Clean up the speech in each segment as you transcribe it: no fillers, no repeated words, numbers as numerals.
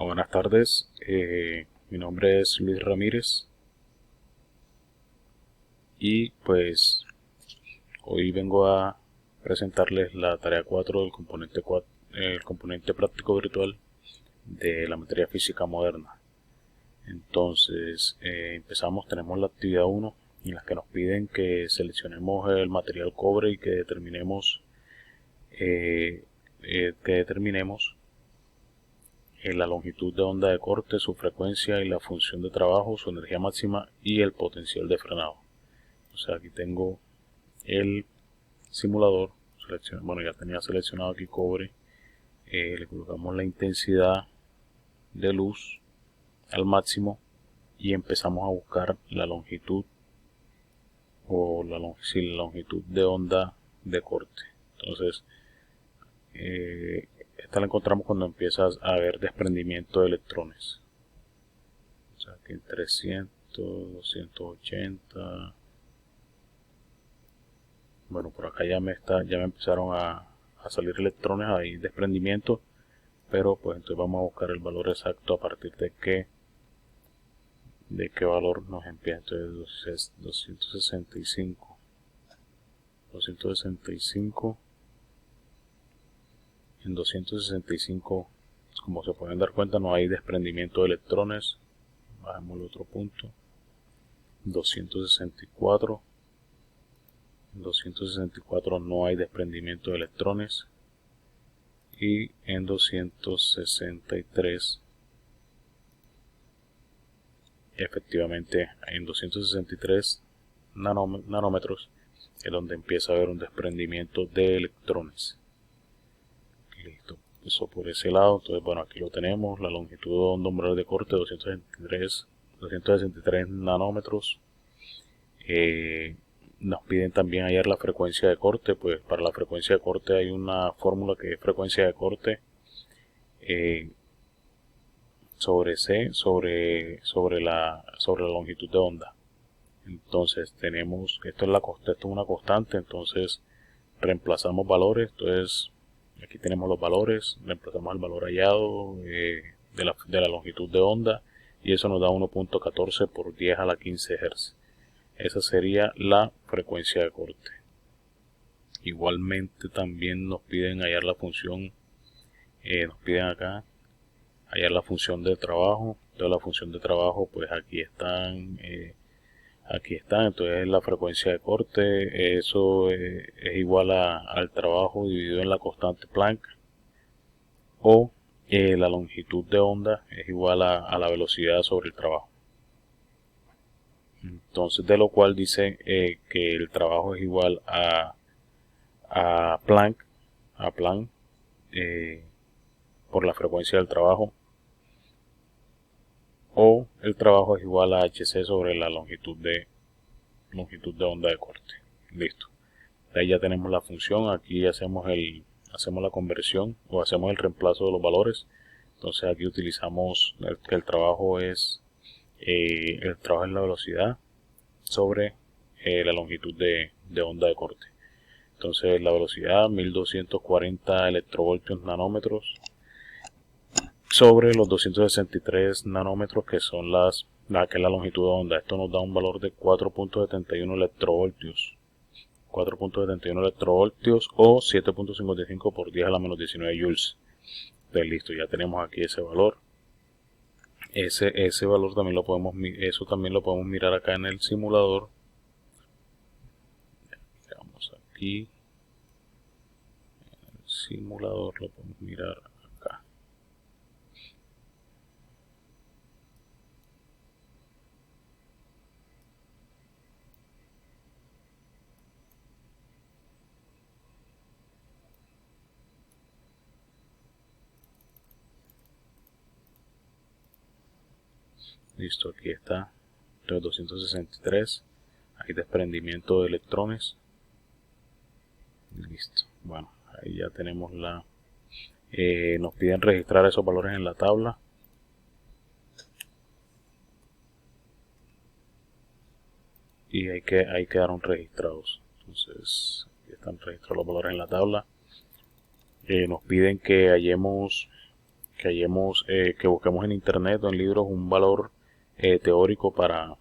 Buenas tardes, mi nombre es Luis Ramírez y pues hoy vengo a presentarles la tarea 4 del componente 4, el componente práctico virtual de la materia física moderna. Entonces empezamos, tenemos la actividad 1 en la que nos piden que seleccionemos el material cobre y que determinemos la longitud de onda de corte, su frecuencia y la función de trabajo, su energía máxima y el potencial de frenado. O sea, aquí tengo el simulador. Bueno, ya tenía seleccionado aquí cobre. Le colocamos la intensidad de luz al máximo y empezamos a buscar la longitud o la longitud de onda de corte. Entonces, esta la encontramos cuando empiezas a ver desprendimiento de electrones. O sea, que en 300, 280. Bueno, por acá ya me empezaron a salir electrones, hay desprendimiento, pero pues entonces vamos a buscar el valor exacto a partir de qué valor nos empieza. Entonces 265 en 265, como se pueden dar cuenta, no hay desprendimiento de electrones. Bajemos el otro punto. 264 no hay desprendimiento de electrones, y en 263 efectivamente en 263 nanómetros es donde empieza a haber un desprendimiento de electrones. Listo, eso por ese lado. Entonces, bueno, aquí lo tenemos, la longitud de onda umbral de corte 263 nanómetros. Nos piden también hallar la frecuencia de corte. Pues para la frecuencia de corte hay una fórmula que es frecuencia de corte sobre C sobre la longitud de onda. Entonces tenemos, esto es una constante, entonces reemplazamos valores. Entonces aquí tenemos los valores, reemplazamos el valor hallado de la longitud de onda, y eso nos da 1.14 por 10 a la 15 Hz. Esa sería la frecuencia de corte. Igualmente también nos piden hallar la función, nos piden acá hallar la función de trabajo. Entonces la función de trabajo, pues aquí están, entonces la frecuencia de corte, eso es igual al trabajo dividido en la constante Planck, o la longitud de onda es igual a la velocidad sobre el trabajo. Entonces, de lo cual dice que el trabajo es igual a Planck, por la frecuencia del trabajo, o el trabajo es igual a hc sobre la longitud de onda de corte. Listo. De ahí ya tenemos la función. Aquí hacemos la conversión o hacemos el reemplazo de los valores. Entonces aquí utilizamos que el trabajo es la velocidad sobre la longitud de onda de corte. Entonces la velocidad 1240 electrovoltios nanómetros sobre los 263 nanómetros, que son que es la longitud de onda. Esto nos da un valor de 4.71 electrovoltios. 4.71 electrovoltios o 7.55 por 10 a la menos 19 joules. Entonces listo, ya tenemos aquí ese valor. Ese valor también lo podemos mirar acá en el simulador. Vamos aquí. En el simulador lo podemos mirar acá. Listo, aquí está. Entonces 263. Hay desprendimiento de electrones. Listo. Bueno, ahí ya tenemos nos piden registrar esos valores en la tabla. Y ahí quedaron registrados. Entonces, aquí están registrados los valores en la tabla. Nos piden que que busquemos en internet o en libros un valor teórico para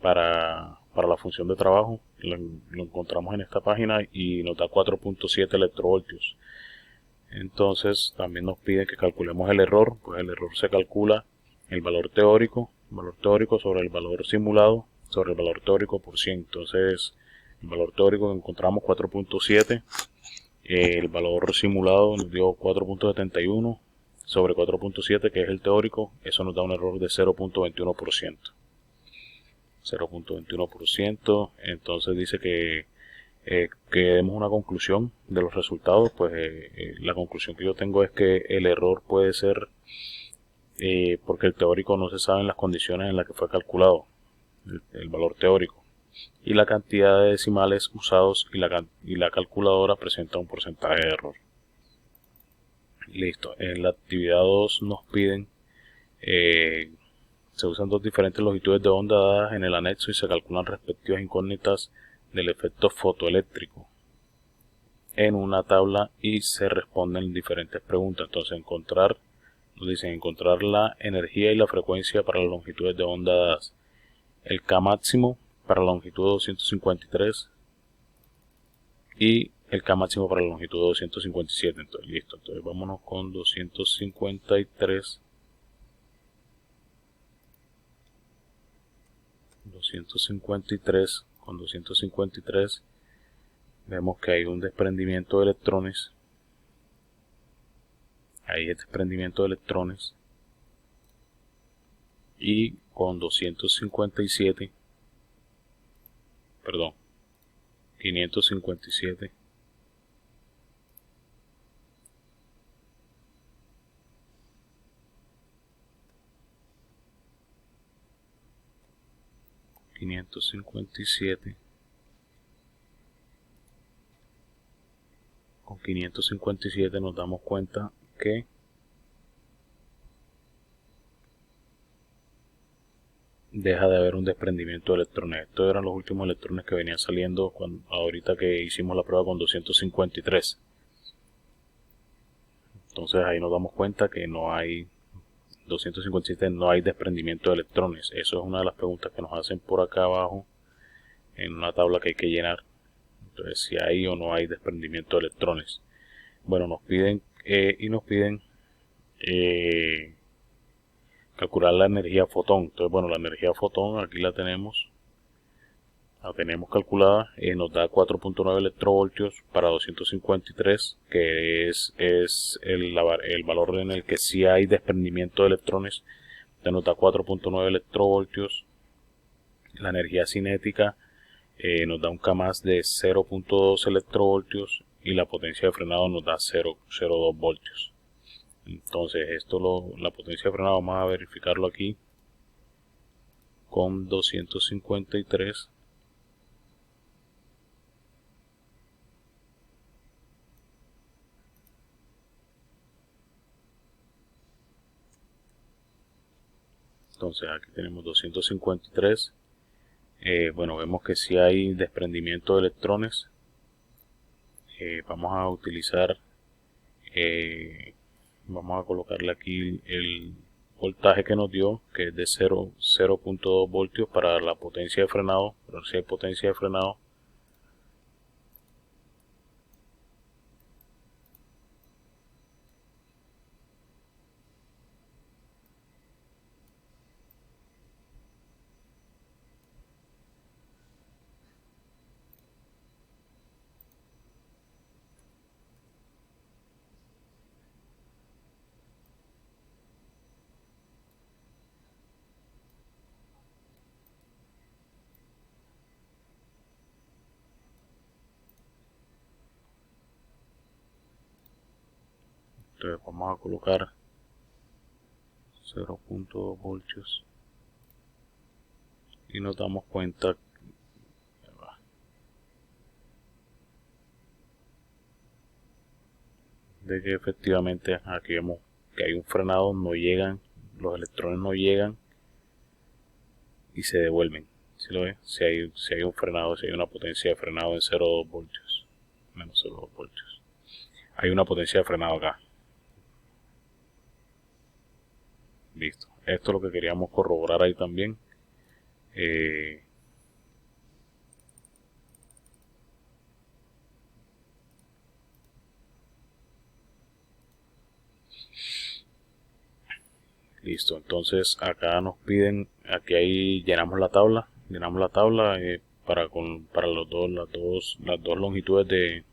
la función de trabajo. Lo encontramos en esta página y nos da 4.7 electrovoltios. Entonces también nos pide que calculemos el error. Pues el error se calcula el valor teórico sobre el valor simulado sobre el valor teórico por 100. Entonces el valor teórico que encontramos 4.7, el valor simulado nos dio 4.71 sobre 4.7, que es el teórico. Eso nos da un error de 0.21%. 0.21%. Entonces dice que demos una conclusión de los resultados. Pues la conclusión que yo tengo es que el error puede ser porque el teórico no se sabe en las condiciones en las que fue calculado el valor teórico, y la cantidad de decimales usados y la calculadora presenta un porcentaje de error. Listo. En la actividad 2 nos piden se usan dos diferentes longitudes de onda dadas en el anexo y se calculan respectivas incógnitas del efecto fotoeléctrico en una tabla y se responden diferentes preguntas. Entonces nos dicen encontrar la energía y la frecuencia para las longitudes de onda dadas. El K máximo para la longitud de 253 y el K máximo para la longitud de 257. Entonces listo. Entonces vámonos con 253. 253, con 253 vemos que hay un desprendimiento de electrones. Ahí es desprendimiento de electrones. Y con 557 557 con 557 nos damos cuenta que deja de haber un desprendimiento de electrones. Estos eran los últimos electrones que venían saliendo ahorita que hicimos la prueba con 253. Entonces ahí nos damos cuenta que no hay 257, no hay desprendimiento de electrones. Eso es una de las preguntas que nos hacen por acá abajo en una tabla que hay que llenar. Entonces si hay o no hay desprendimiento de electrones. Bueno, nos piden calcular la energía fotón. Entonces bueno, la energía fotón aquí la tenemos calculada. Nos da 4.9 electrovoltios para 253, que es el valor en el que sí hay desprendimiento de electrones. Entonces nos da 4.9 electrovoltios. La energía cinética nos da un K más de 0.2 electrovoltios y la potencia de frenado nos da 0.02 voltios. Entonces la potencia de frenado vamos a verificarlo aquí con 253. Entonces aquí tenemos 253. Bueno, vemos que si hay desprendimiento de electrones. Vamos a utilizar vamos a colocarle aquí el voltaje que nos dio, que es de 0.2 voltios para la potencia de frenado. Pero si hay potencia de frenado, entonces vamos a colocar 0.2 voltios y nos damos cuenta de que efectivamente aquí vemos que hay un frenado, los electrones no llegan y se devuelven. ¿Sí lo ve? Si hay un frenado, si hay una potencia de frenado en 0.2 voltios, menos 0.2 voltios, hay una potencia de frenado acá. Listo. Esto es lo que queríamos corroborar ahí también. Listo, entonces acá nos piden, aquí ahí llenamos la tabla, para las dos longitudes de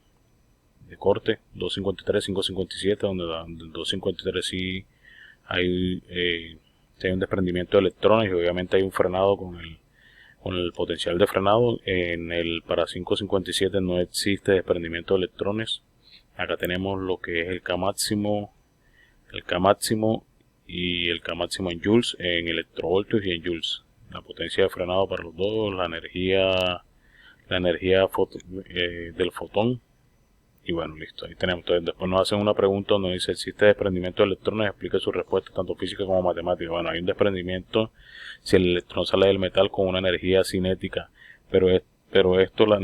corte, 253, 557, donde la 253 sí hay, sí hay un desprendimiento de electrones y obviamente hay un frenado con el potencial de frenado. Para 557 no existe desprendimiento de electrones. Acá tenemos lo que es el K máximo y el K máximo en joules, en electrovoltios y en joules. La potencia de frenado para los dos, la energía del fotón. Y bueno, listo, ahí tenemos. Entonces, después nos hacen una pregunta donde dice: ¿existe desprendimiento de electrones? Explica su respuesta, tanto física como matemática. Bueno, hay un desprendimiento si el electrón sale del metal con una energía cinética, pero para esto la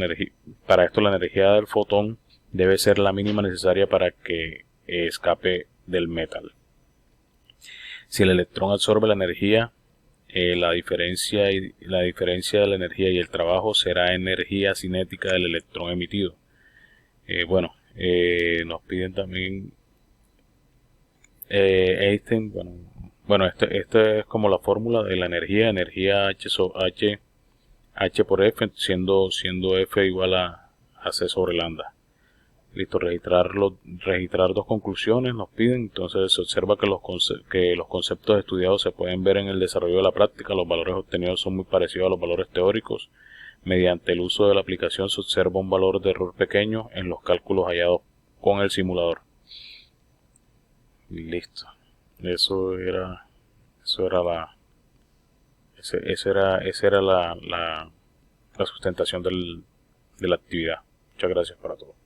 energía del fotón debe ser la mínima necesaria para que escape del metal. Si el electrón absorbe la energía, la diferencia de la energía y el trabajo será energía cinética del electrón emitido. Nos piden también Einstein. Este es como la fórmula de la energía H por F, siendo F igual a C sobre lambda. Listo, registrar dos conclusiones nos piden. Entonces se observa que los conceptos estudiados se pueden ver en el desarrollo de la práctica. Los valores obtenidos son muy parecidos a los valores teóricos. Mediante el uso de la aplicación se observa un valor de error pequeño en los cálculos hallados con el simulador. Listo. Esa era la sustentación de la actividad. Muchas gracias para todos.